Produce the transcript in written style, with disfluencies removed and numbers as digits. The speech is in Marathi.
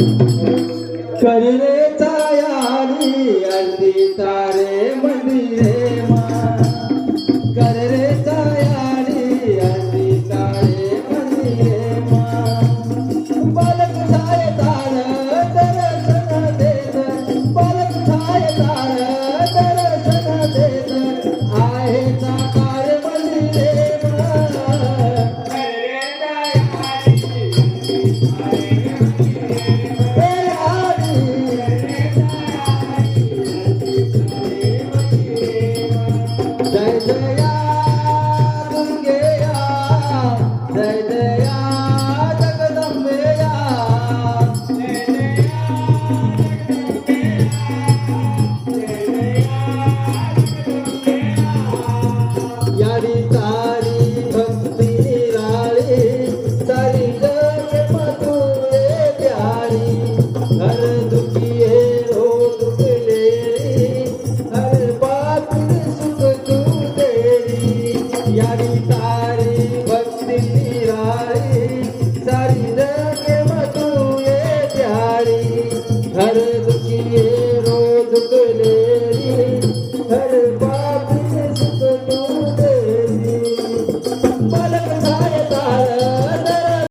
कररे चायाली अंडी तारे मंदिरे मा कररे चायाली अंडी तारे मंदिरे मा बालक छाय तार दर्शन देत बालक छाय तार दर्शन देत आहे साकार मंदिरे मा कररे जय जया दुर्गेया जय जया जगदंबेया यारी तारी भक्ती निराळी सारी जग मधुरे प्यारी